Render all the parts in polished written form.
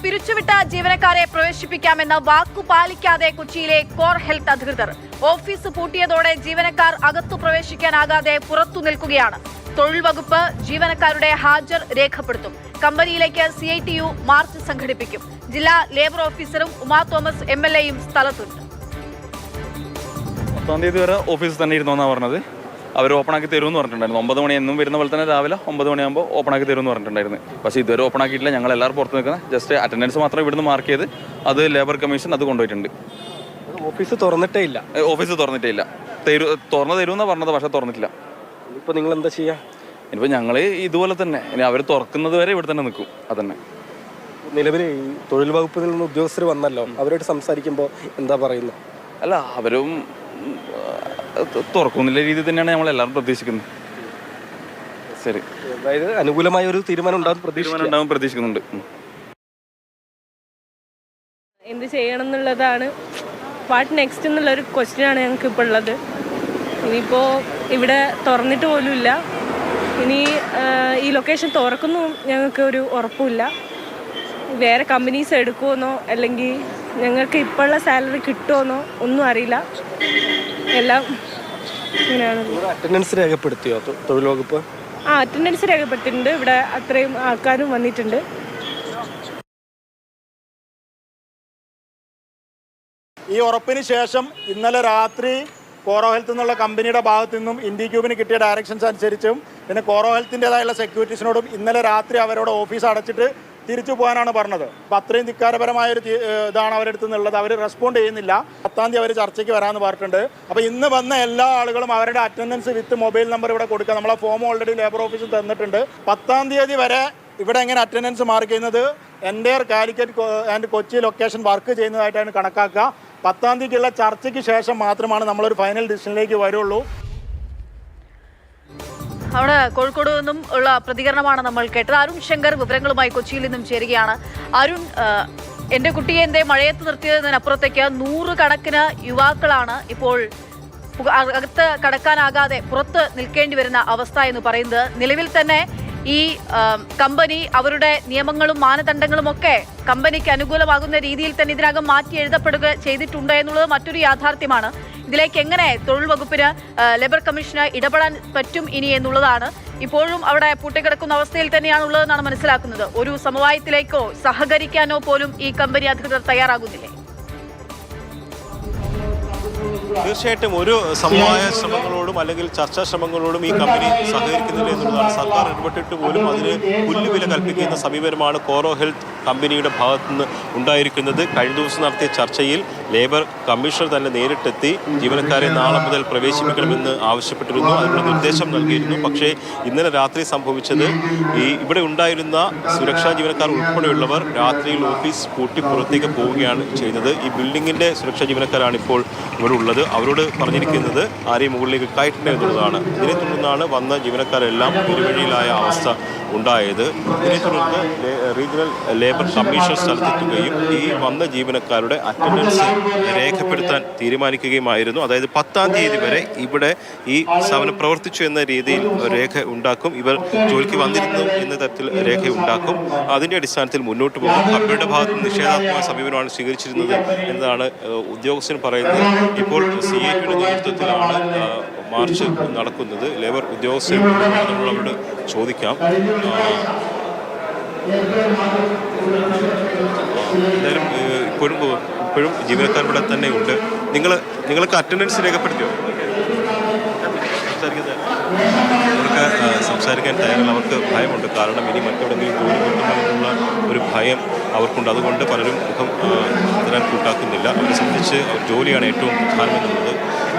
പിരിച്ചുവിട്ട ജീവനക്കാരെ പ്രവേശിപ്പിക്കാമെന്ന വാക്കു പാലിക്കാതെ കൊച്ചിയിലെ കോർ ഹെൽത്ത് അധികൃതർ. ഓഫീസ് പൂട്ടിയതോടെ ജീവനക്കാർ അകത്തു പ്രവേശിക്കാനാകാതെ പുറത്തു നിൽക്കുകയാണ്. തൊഴിൽ വകുപ്പ് ജീവനക്കാരുടെ ഹാജർ രേഖപ്പെടുത്തും. കമ്പനിയിലേക്ക് CITU മാർച്ച് സംഘടിപ്പിക്കും. ജില്ലാ ലേബർ ഓഫീസറും ഉമാ തോമസ് MLAയും സ്ഥലത്തുണ്ട്. 10-ാം തീയതി വരെ ഓഫീസിൽ തന്നെ ഇരുന്നോന്നാണ് പറഞ്ഞത്. അവർ ഓപ്പണാക്കി തരുമെന്ന് പറഞ്ഞിട്ടുണ്ടായിരുന്നു. 9 മണി എന്നും വരുന്ന പോലെ തന്നെ രാവിലെ 9 മണിയാകുമ്പോൾ ഓപ്പണാക്കി തരുമെന്ന് പറഞ്ഞിട്ടുണ്ടായിരുന്നു. പക്ഷേ ഇതുവരെ ഓപ്പണാക്കിയിട്ടില്ല. ഞങ്ങൾ എല്ലാവരും പുറത്ത് നിൽക്കുന്നത് ജസ്റ്റ് അറ്റൻഡൻസ് മാത്രം ഇവിടുന്ന് മാർക്ക് ചെയ്ത് അത് ലേബർ കമ്മീഷൻ അത് കൊണ്ടുപോയിട്ടുണ്ട്. ഓഫീസ് തുറന്നിട്ടേ ഇല്ല. ഓഫീസ് തുറന്നിട്ടേ ഇല്ല. തുറന്നു തരുമെന്നാണ് പറഞ്ഞത്, പക്ഷേ തുറന്നിട്ടില്ല. ഇപ്പോൾ നിങ്ങൾ എന്താ ചെയ്യുക? ഇനിയിപ്പോൾ ഞങ്ങൾ ഇതുപോലെ തന്നെ ഇനി അവർ തുറക്കുന്നത് വരെ ഇവിടെ തന്നെ നിൽക്കും. അതന്നെ. നിലവിൽ ഈ തൊഴിൽ വകുപ്പിൽ നിന്ന് ഉദ്യോഗസ്ഥർ വന്നല്ലോ, അവരോട് സംസാരിക്കുമ്പോൾ എന്താ പറയുന്നത്? അല്ല, അവരും തുറക്കുന്നില്ല രീതിയിൽ തന്നെയാണ് നമ്മളെല്ലാവരും പ്രതീക്ഷിക്കുന്നത്. ശരി, അതായത് അനുകൂലമായ ഒരു തീരുമാനം ഉണ്ടാകും പ്രതീക്ഷിക്കുന്നുണ്ട്. എന്ത് ചെയ്യണം എന്നുള്ളതാണ്, വാട്ട് നെക്സ്റ്റ് എന്നുള്ളൊരു ക്വസ്റ്റ്യനാണ് ഞങ്ങൾക്ക് ഇപ്പോൾ ഉള്ളത്. ഇനിയിപ്പോൾ ഇവിടെ തുറന്നിട്ട് പോലുമില്ല. ഇനി ഈ ലൊക്കേഷൻ തുറക്കുന്നു ഞങ്ങൾക്ക് ഒരു ഉറപ്പുമില്ല. വേറെ കമ്പനീസ് എടുക്കുമെന്നോ അല്ലെങ്കിൽ ഞങ്ങൾക്ക് ഇപ്പോഴുള്ള സാലറി കിട്ടുമെന്നോ ഒന്നും അറിയില്ല. എല്ലാം ഇങ്ങനെയാണ്. അറ്റൻഡൻസ് രേഖപ്പെടുത്തിയോ തൊഴിൽ വകുപ്പ്? അറ്റൻഡൻസ് രേഖപ്പെടുത്തിയിട്ടുണ്ട്. ഇവിടെ അത്രയും ആൾക്കാരും വന്നിട്ടുണ്ട്. ഈ ഉറപ്പിന് ശേഷം ഇന്നലെ രാത്രി കോറോ ഹെൽത്ത് എന്നുള്ള കമ്പനിയുടെ ഭാഗത്തു നിന്നും ഇൻഡിക്യൂബിന് കിട്ടിയ ഡയറക്ഷൻസ് അനുസരിച്ചും പിന്നെ കോറോ ഹെൽത്തിൻ്റെതായുള്ള സെക്യൂരിറ്റീസിനോടും ഇന്നലെ രാത്രി അവരോട് ഓഫീസ് അടച്ചിട്ട് തിരിച്ചു പോകാനാണ് പറഞ്ഞത്. അപ്പോൾ അത്രയും ധിക്കാരപരമായൊരു ഇതാണ് അവരെടുത്ത് നിന്നുള്ളത്. അവർ റെസ്പോണ്ട് ചെയ്യുന്നില്ല. 10-ാം തീയതി അവർ ചർച്ചയ്ക്ക് വരാമെന്ന് പറഞ്ഞിട്ടുണ്ട്. അപ്പോൾ ഇന്ന് വന്ന എല്ലാ ആളുകളും അവരുടെ അറ്റൻഡൻസ് വിത്ത് മൊബൈൽ നമ്പർ ഇവിടെ കൊടുക്കുക. നമ്മളെ ഫോം ഓൾറെഡി ലേബർ ഓഫീസിൽ തന്നിട്ടുണ്ട്. 10-ാം തീയതി വരെ ഇവിടെ എങ്ങനെ അറ്റൻഡൻസ് മാർക്ക് ചെയ്യുന്നത് entire Calicut and Kochi location work ചെയ്യുന്നതായിട്ടാണ് കണക്കാക്കുക. 10-ാം തീയതിക്കുള്ള ചർച്ചയ്ക്ക് ശേഷം മാത്രമാണ് നമ്മളൊരു ഫൈനൽ ഡിസിഷനിലേക്ക് വരുള്ളൂ. അവിടെ കോഴിക്കോട് നിന്നും ഉള്ള പ്രതികരണമാണ് നമ്മൾ കേട്ടത്. അരുൺ ശങ്കർ വിവരങ്ങളുമായി കൊച്ചിയിൽ നിന്നും ചേരുകയാണ്. അരുൺ, എൻ്റെ കുട്ടിയെ എന്തേ മഴയത്ത് നിർത്തിയതിനപ്പുറത്തേക്ക് 100 കണക്കിന് യുവാക്കളാണ് ഇപ്പോൾ അകത്ത് കടക്കാനാകാതെ പുറത്ത് നിൽക്കേണ്ടി വരുന്ന അവസ്ഥ എന്ന് പറയുന്നത്. നിലവിൽ തന്നെ ഈ കമ്പനി അവരുടെ നിയമങ്ങളും മാനദണ്ഡങ്ങളും ഒക്കെ കമ്പനിക്ക് അനുകൂലമാകുന്ന രീതിയിൽ തന്നെ ഇതിനകം മാറ്റി എഴുതപ്പെടുക ചെയ്തിട്ടുണ്ട് എന്നുള്ളത് മറ്റൊരു യാഥാർത്ഥ്യമാണ്. ഇതിലേക്ക് എങ്ങനെ തൊഴിൽ വകുപ്പിന് ലേബർ കമ്മീഷന് ഇടപെടാൻ പറ്റും ഇനി എന്നുള്ളതാണ്. ഇപ്പോഴും അവിടെ പൂട്ടിക്കിടക്കുന്ന അവസ്ഥയിൽ തന്നെയാണുള്ളതെന്നാണ് മനസ്സിലാക്കുന്നത്. ഒരു സമവായത്തിലേക്കോ സഹകരിക്കാനോ പോലും ഈ കമ്പനി അധികൃതർ തയ്യാറാകുന്നില്ലേ? തീർച്ചയായിട്ടും ഒരു സമവായ ശ്രമങ്ങളോടും അല്ലെങ്കിൽ ചർച്ചാ ശ്രമങ്ങളോടും ഈ കമ്പനി സഹകരിക്കുന്നില്ല എന്നുള്ളതാണ്. സർക്കാർ ഇടപെട്ടിട്ട് പോലും അതിന് പുല്ലുവില കൽപ്പിക്കുന്ന സമീപനമാണ് കോറോ ഹെൽത്ത് കമ്പനിയുടെ ഭാഗത്തുനിന്ന് ഉണ്ടായിരിക്കുന്നത്. കഴിഞ്ഞ ദിവസം നടത്തിയ ചർച്ചയിൽ ലേബർ കമ്മീഷണർ തന്നെ നേരിട്ടെത്തി ജീവനക്കാരെ നാളെ മുതൽ പ്രവേശിപ്പിക്കണമെന്ന് ആവശ്യപ്പെട്ടിരുന്നു. അതിനുള്ള നിർദ്ദേശം നൽകിയിരുന്നു. പക്ഷേ ഇന്നലെ രാത്രി സംഭവിച്ചത് ഇവിടെ ഉണ്ടായിരുന്ന സുരക്ഷാ ജീവനക്കാർ ഉൾപ്പെടെയുള്ളവർ രാത്രിയിൽ ഓഫീസ് പൂട്ടി പുറത്തേക്ക് പോവുകയാണ് ചെയ്തത്. ഈ ബിൽഡിങ്ങിൻ്റെ സുരക്ഷാ ജീവനക്കാരാണ് ഇപ്പോൾ ഇവിടെ ഉള്ളത്. അവരോട് പറഞ്ഞിരിക്കുന്നത് ആരെയും മുകളിലേക്ക് കയറ്റണം എന്നുള്ളതാണ്. ഇതിനെ തുടർന്നാണ് വന്ന ജീവനക്കാരെല്ലാം ഇരുവഴിയിലായ അവസ്ഥ ഉണ്ടായത്. ഇതിനെ തുടർന്ന് റീജിയണൽ ലേബർ കമ്മീഷണർ സ്ഥലത്തെത്തുകയും ഈ വന്ന ജീവനക്കാരുടെ അറ്റൻഡൻസ് രേഖപ്പെടുത്താൻ തീരുമാനിക്കുകയുമായിരുന്നു. അതായത് 10-ാം തീയതി വരെ ഇവിടെ ഈ സ്ഥാപനം പ്രവർത്തിച്ചു എന്ന രീതിയിൽ രേഖ ഉണ്ടാക്കും. ഇവർ ജോലിക്ക് വന്നിരുന്നു എന്ന തരത്തിൽ രേഖ ഉണ്ടാക്കും. അതിൻ്റെ അടിസ്ഥാനത്തിൽ മുന്നോട്ട് പോകും. കമ്പനിയുടെ ഭാഗത്ത് നിഷേധാത്മക സമീപനമാണ് സ്വീകരിച്ചിരുന്നത് എന്നതാണ് ഉദ്യോഗസ്ഥൻ പറയുന്നത്. ഇപ്പോൾ CITയുടെ നേതൃത്വത്തിലാണ് മാർച്ച് നടക്കുന്നത്. ലേബർ ഉദ്യോഗസ്ഥർ നമ്മളവരോട് ചോദിക്കാം. എന്തായാലും ഇപ്പോഴും ജീവനക്കാരുടെ തന്നെ ഉണ്ട്. നിങ്ങൾക്ക് അറ്റൻഡൻസ് രേഖപ്പെടുത്തിയോ? അവർക്ക് സംസാരിക്കാൻ തയ്യാറല്ല. അവർക്ക് ഭയമുണ്ട്. കാരണം ഇനി മറ്റെവിടെയെങ്കിലും ജോലി കിട്ടുമോ എന്നുള്ള ഒരു ഭയം അവർക്കുണ്ട്. അതുകൊണ്ട് പലരും മുഖം തരാൻ കൂട്ടാക്കുന്നില്ല. അവരെ സംബന്ധിച്ച് ജോലിയാണ് ഏറ്റവും പ്രധാനമെന്നുള്ളത്.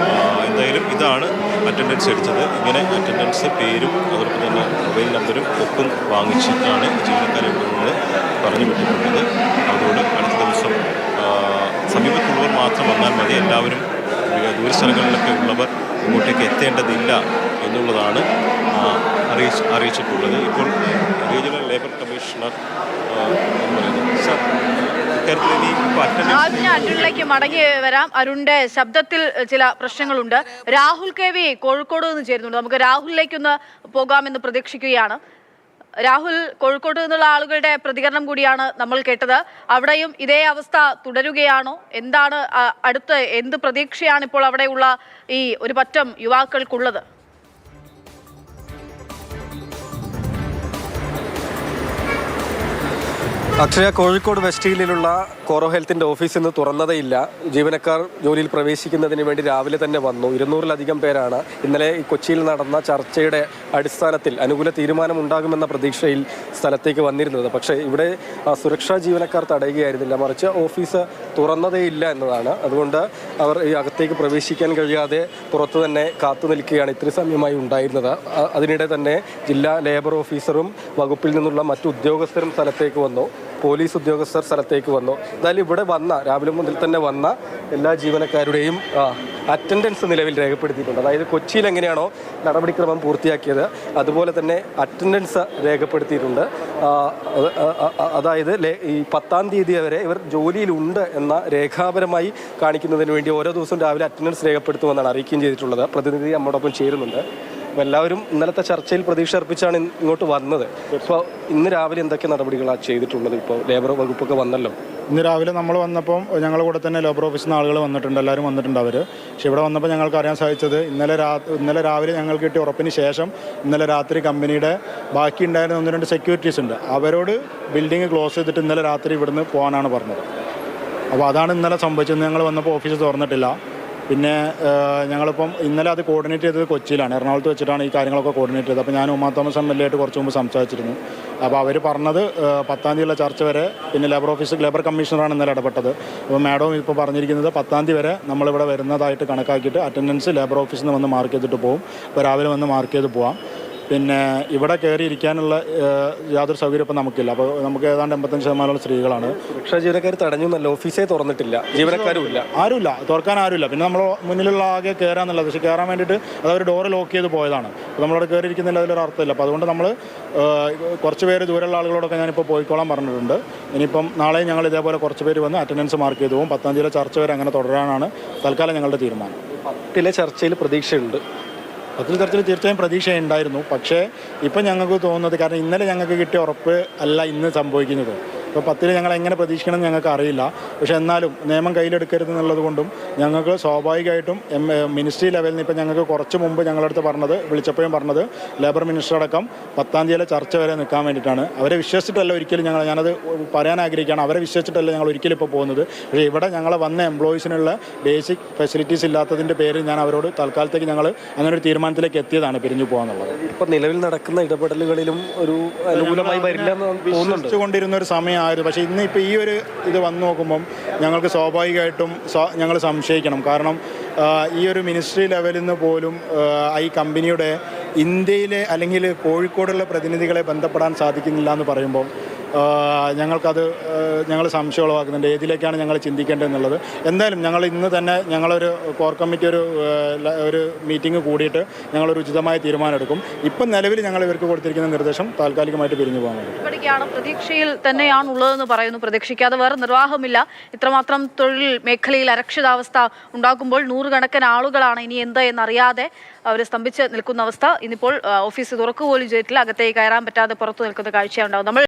എന്തായാലും ഇതാണ് അറ്റൻഡൻസ് എടുത്തത്. ഇങ്ങനെ അറ്റൻഡൻസ് പേരും അതോടൊപ്പം തന്നെ മൊബൈൽ നമ്പരും ഒപ്പം വാങ്ങിച്ചിട്ടാണ് ജീവനക്കാരെ നിന്ന് പറഞ്ഞു വിട്ടിട്ടുള്ളത്. അവരോട് അടുത്ത ദിവസം സമീപത്തുള്ളവർ മാത്രം വന്നാൽ മതി, എല്ലാവരും ദൂരസ്ഥലങ്ങളിലൊക്കെ ഉള്ളവർ ഇങ്ങോട്ടേക്ക് എത്തേണ്ടതില്ല എന്നുള്ളതാണ് അറിയിച്ചിട്ടുള്ളത്. ഇപ്പോൾ റീജിയണൽ ലേബർ കമ്മീഷണർ അരുണിലേക്ക് മടങ്ങി വരാം. അരുണിന്റെ ശബ്ദത്തിൽ ചില പ്രശ്നങ്ങളുണ്ട്. രാഹുൽ KV കോഴിക്കോട് നിന്ന് ചേരുന്നുണ്ട്. നമുക്ക് രാഹുലിലേക്കൊന്ന് പോകാമെന്ന് പ്രതീക്ഷിക്കുകയാണ്. രാഹുൽ, കോഴിക്കോട് നിന്നുള്ള ആളുകളുടെ പ്രതികരണം കൂടിയാണ് നമ്മൾ കേട്ടത്. അവിടെയും ഇതേ അവസ്ഥ തുടരുകയാണോ? എന്താണ് അടുത്ത് എന്ത് പ്രതീക്ഷയാണ് ഇപ്പോൾ അവിടെയുള്ള ഈ ഒരു പറ്റം യുവാക്കൾക്കുള്ളത്? അക്ഷയ, കോഴിക്കോട് വെസ്റ്റ് ഹില്ലിലുള്ള കോറോ ഹെൽത്തിൻ്റെ ഓഫീസ് ഇന്ന് തുറന്നതേയില്ല. ജീവനക്കാർ ജോലിയിൽ പ്രവേശിക്കുന്നതിന് വേണ്ടി രാവിലെ തന്നെ വന്നു. 200-ലധികം പേരാണ് ഇന്നലെ കൊച്ചിയിൽ നടന്ന ചർച്ചയുടെ അടിസ്ഥാനത്തിൽ അനുകൂല തീരുമാനമുണ്ടാകുമെന്ന പ്രതീക്ഷയിൽ സ്ഥലത്തേക്ക് വന്നിരുന്നത്. പക്ഷേ ഇവിടെ സുരക്ഷാ ജീവനക്കാർ തടയുകയായിരുന്നില്ല, മറിച്ച് ഓഫീസ് തുറന്നതേയില്ല എന്നതാണ്. അതുകൊണ്ട് അവർ ഈ അകത്തേക്ക് പ്രവേശിക്കാൻ കഴിയാതെ പുറത്തു തന്നെ കാത്തു നിൽക്കുകയാണ് ഇത്രയും സമയമായി ഉണ്ടായിരുന്നത്. അതിനിടെ തന്നെ ജില്ലാ ലേബർ ഓഫീസറും വകുപ്പിൽ നിന്നുള്ള മറ്റു ഉദ്യോഗസ്ഥരും സ്ഥലത്തേക്ക് വന്നു. പോലീസ് ഉദ്യോഗസ്ഥർ സ്ഥലത്തേക്ക് വന്നു. എന്തായാലും ഇവിടെ രാവിലെ മുതൽ തന്നെ വന്ന എല്ലാ ജീവനക്കാരുടെയും അറ്റൻഡൻസ് നിലവിൽ രേഖപ്പെടുത്തിയിട്ടുണ്ട്. അതായത് കൊച്ചിയിൽ എങ്ങനെയാണോ നടപടിക്രമം പൂർത്തിയാക്കിയത് അതുപോലെ തന്നെ അറ്റൻഡൻസ് രേഖപ്പെടുത്തിയിട്ടുണ്ട്. അതായത് ഈ 10-ാം തീയതി വരെ ഇവർ ജോലിയിലുണ്ട് എന്ന രേഖാപരമായി കാണിക്കുന്നതിന് വേണ്ടി ഓരോ ദിവസവും രാവിലെ അറ്റൻഡൻസ് രേഖപ്പെടുത്തുമെന്നാണ് അറിയിക്കുകയും ചെയ്തിട്ടുള്ളത്. പ്രതിനിധി നമ്മോടൊപ്പം ചേരുന്നുണ്ട്. അപ്പോൾ എല്ലാവരും ഇന്നലത്തെ ചർച്ചയിൽ പ്രതീക്ഷ അർപ്പിച്ചാണ് ഇങ്ങോട്ട് വന്നത്. ഇപ്പോൾ ഇന്ന് രാവിലെ എന്തൊക്കെ നടപടികളാണ് ചെയ്തിട്ടുള്ളത്? ഇപ്പോൾ ലേബർ വകുപ്പൊക്കെ വന്നല്ലോ. ഇന്ന് രാവിലെ നമ്മൾ വന്നപ്പം ഞങ്ങളുടെ കൂടെ തന്നെ ലേബർ ഓഫീസിൽ നിന്ന് ആളുകൾ വന്നിട്ടുണ്ട്, എല്ലാവരും വന്നിട്ടുണ്ട് അവർ. പക്ഷേ ഇവിടെ വന്നപ്പോൾ ഞങ്ങൾക്ക് അറിയാൻ സാധിച്ചത് ഇന്നലെ രാവിലെ ഞങ്ങൾക്ക് കിട്ടിയ ഉറപ്പിന് ശേഷം ഇന്നലെ രാത്രി കമ്പനിയുടെ ബാക്കി ഉണ്ടായിരുന്ന 1-2 സെക്യൂരിറ്റീസ് ഉണ്ട്, അവരോട് ബിൽഡിംഗ് ക്ലോസ് ചെയ്തിട്ട് ഇന്നലെ രാത്രി ഇവിടുന്ന് പോകാനാണ് പറഞ്ഞത്. അപ്പോൾ അതാണ് ഇന്നലെ സംഭവിച്ചത്. ഞങ്ങൾ വന്നപ്പോൾ ഓഫീസ് തുറന്നിട്ടില്ല. പിന്നെ ഞങ്ങളിപ്പം ഇന്നലെ അത് കോർഡിനേറ്റ് ചെയ്തത് കൊച്ചിയിലാണ്, എറണാകുളത്ത് വെച്ചിട്ടാണ് ഈ കാര്യങ്ങളൊക്കെ കോർഡിനേറ്റ് ചെയ്തത്. അപ്പോൾ ഞാൻ ഉമാ തോമസ് MLA ആയിട്ട് കുറച്ച് മുമ്പ് സംസാരിച്ചിരുന്നു. അപ്പോൾ അവർ പറഞ്ഞത് 10-ാം തീയതിയുള്ള ചർച്ച വരെ, പിന്നെ ലേബർ കമ്മീഷണറാണ് ഇന്നലെ ഇടപെട്ടത്. അപ്പോൾ മാഡം ഇപ്പോൾ പറഞ്ഞിരിക്കുന്നത് 10-ാം തീയതി വരെ നമ്മളിവിടെ വരുന്നതായിട്ട് കണക്കാക്കിയിട്ട് അറ്റൻഡൻസ് ലേബർ ഓഫീസിൽ നിന്ന് വന്ന് മാർക്ക് ചെയ്തിട്ട് പോകും. അപ്പോൾ രാവിലെ വന്ന് മാർക്ക് ചെയ്ത് പോവാം. പിന്നെ ഇവിടെ കയറി ഇരിക്കാനുള്ള യാതൊരു സൗകര്യം ഇപ്പം നമുക്കില്ല. അപ്പോൾ നമുക്ക് ഏതാണ്ട് 85% സ്ത്രീകളാണ്. സുരക്ഷാ ജീവനക്കാർ തടഞ്ഞു എന്നല്ല, ഓഫീസേ തുറന്നിട്ടില്ല, ജീവനക്കാരുമില്ല, ആരുമില്ല, തുറക്കാൻ ആരുമില്ല. പിന്നെ നമ്മൾ മുന്നിലുള്ള ആകെ കയറാന്നുള്ളത്, പക്ഷേ കയറാൻ വേണ്ടിയിട്ട് അതവർ ഡോറ് ലോക്ക് ചെയ്ത് പോയതാണ്. അപ്പോൾ നമ്മളവിടെ കയറിയിരിക്കുന്നതിൽ അതിലൊരു അർത്ഥമില്ല. അപ്പോൾ അതുകൊണ്ട് നമ്മൾ കുറച്ച് പേര് ദൂരമുള്ള ആളുകളോടൊക്കെ ഞാനിപ്പോൾ പോയിക്കോളാൻ പറഞ്ഞിട്ടുണ്ട്. ഇനിയിപ്പം നാളെ ഞങ്ങൾ ഇതേപോലെ കുറച്ച് പേര് വന്ന് അറ്റൻഡൻസ് മാർക്ക് ചെയ്തു പോകും. 10-ാം തീയതി ചർച്ച വരെ അങ്ങനെ തുടരാനാണ് തൽക്കാലം ഞങ്ങളുടെ തീരുമാനം. 10-ലെ ചർച്ചയിൽ പ്രതീക്ഷയുണ്ട്. 10-ലെ ചർച്ചയിൽ തീർച്ചയായും പ്രതീക്ഷയുണ്ടായിരുന്നു. പക്ഷേ ഇപ്പം ഞങ്ങൾക്ക് തോന്നുന്നത്, കാരണം ഇന്നലെ ഞങ്ങൾക്ക് കിട്ടിയ ഉറപ്പ് അല്ല ഇന്ന് സംഭവിക്കുന്നത്. ഇപ്പോൾ 10-ൽ ഞങ്ങൾ എങ്ങനെ പ്രതീക്ഷിക്കണം എന്ന് ഞങ്ങൾക്ക് അറിയില്ല. പക്ഷേ എന്നാലും നിയമം കയ്യിലെടുക്കരുത് എന്നുള്ളത് കൊണ്ടും ഞങ്ങൾക്ക് സ്വാഭാവികമായിട്ടും മിനിസ്ട്രി ലെവലിൽ നിന്ന് ഇപ്പം ഞങ്ങൾക്ക് കുറച്ച് മുമ്പ് ഞങ്ങളടുത്ത് വിളിച്ചപ്പോഴും പറഞ്ഞത് ലേബർ മിനിസ്റ്റർ അടക്കം 10-ാം തീയതിയിലെ ചർച്ച വരെ നിൽക്കാൻ വേണ്ടിയിട്ടാണ്. അവരെ വിശ്വസിച്ചിട്ടല്ല ഒരിക്കലും ഞാനത് പറയാൻ ആഗ്രഹിക്കുകയാണ്, അവരെ വിശ്വസിച്ചിട്ടല്ല ഞങ്ങൾ ഒരിക്കലും ഇപ്പോൾ പോകുന്നത്. പക്ഷേ ഇവിടെ ഞങ്ങളെ വന്ന എംപ്ലോയീസിനുള്ള ബേസിക് ഫെസിലിറ്റീസ് ഇല്ലാത്തതിൻ്റെ പേരിൽ ഞാൻ അവരോട് തൽക്കാലത്തേക്ക് ഞങ്ങൾ അങ്ങനെ ഒരു തീരുമാനത്തിലേക്ക് എത്തിയതാണ്, പിരിഞ്ഞു പോകാന്നുള്ളത്. ഇപ്പോൾ നിലവിൽ നടക്കുന്ന ഇടപെടലുകളിലും ഒരു അനുകൂലമായി വരില്ല എന്ന് വിശ്വസിച്ചുകൊണ്ടിരുന്ന ഒരു സമയം. പക്ഷേ ഇന്ന് ഇപ്പോൾ ഈ ഒരു ഇത് വന്നു നോക്കുമ്പം ഞങ്ങൾക്ക് സ്വാഭാവികമായിട്ടും ഞങ്ങൾ സംശയിക്കണം. കാരണം ഈ ഒരു മിനിസ്ട്രി ലെവലിൽ നിന്ന് പോലും ഈ കമ്പനിയുടെ ഇന്ത്യയിലെ അല്ലെങ്കിൽ കോഴിക്കോടുള്ള പ്രതിനിധികളെ ബന്ധപ്പെടാൻ സാധിക്കുന്നില്ല എന്ന് പറയുമ്പോൾ ഞങ്ങൾ സംശയം ഉളവാക്കുന്നുണ്ട്, ഏതിലേക്കാണ് ഞങ്ങൾ ചിന്തിക്കേണ്ടതെന്നുള്ളത്. എന്തായാലും ഞങ്ങൾ ഇന്ന് തന്നെ ഞങ്ങളൊരു കോർ കമ്മിറ്റി ഒരു മീറ്റിംഗ് കൂടിയിട്ട് ഞങ്ങളൊരു ഉചിതമായ തീരുമാനം എടുക്കും. ഇപ്പം നിലവിൽ ഞങ്ങൾ ഇവർക്ക് കൊടുത്തിരിക്കുന്ന നിർദ്ദേശം താൽക്കാലികമായിട്ട് പിരിഞ്ഞു പോകാൻ വേണ്ടി പ്രതീക്ഷയിൽ തന്നെയാണുള്ളതെന്ന് പറയുന്നു. പ്രതീക്ഷിക്കാതെ വേറെ നിർവാഹമില്ല. ഇത്രമാത്രം തൊഴിൽ മേഖലയിൽ അരക്ഷിതാവസ്ഥ ഉണ്ടാക്കുമ്പോൾ 100-കണക്കിന് ആളുകളാണ് ഇനി എന്താ എന്നറിയാതെ അവർ സ്തംഭിച്ച് നിൽക്കുന്ന അവസ്ഥ. ഇന്നിപ്പോൾ ഓഫീസ് തുറക്കുപോലും ചെയ്തിട്ടില്ല, അകത്തേക്ക് കയറാൻ പറ്റാതെ പുറത്തു നിൽക്കുന്ന കാഴ്ചയുണ്ടാവും. നമ്മൾ